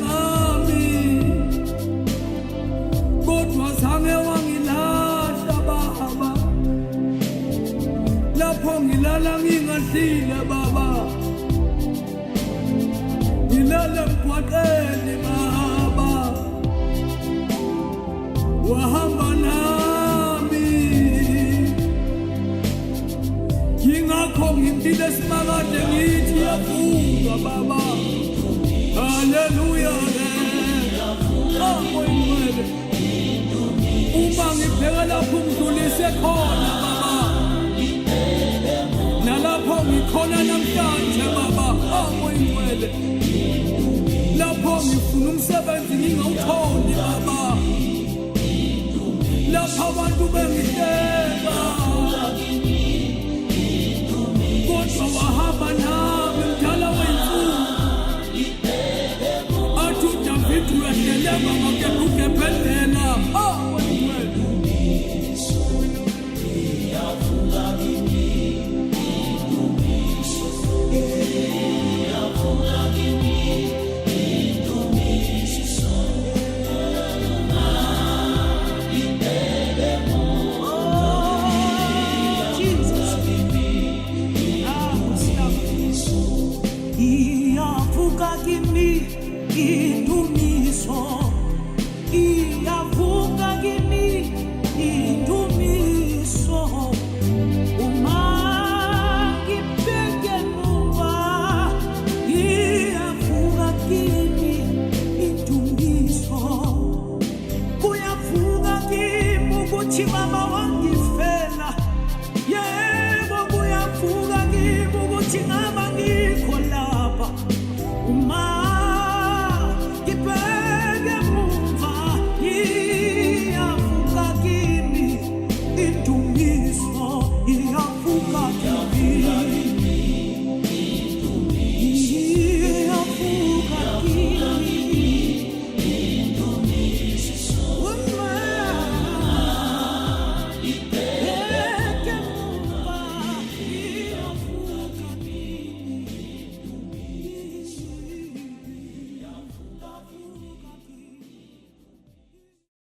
ngami kodwa zange wangilahla baba lapho ngilala ngingadlile baba ngilala emgwaqeni baba wahamba nami ngingakho ngimpile simakade ngithi yavuka baba haleluya amoyimele uma ngibheka lapho ngidlulise khona baba nalapho ngikhona namhlanje baba amoyimele lapho ngifuna umsebenzi ngingawutholi baba lapho abantu bengihleka kodwa wahamba nami mdala wensuku athi uDavid uyahlelela ngakhe phela Mama wangifela yebo kuyavuka kimi ukuthi ngama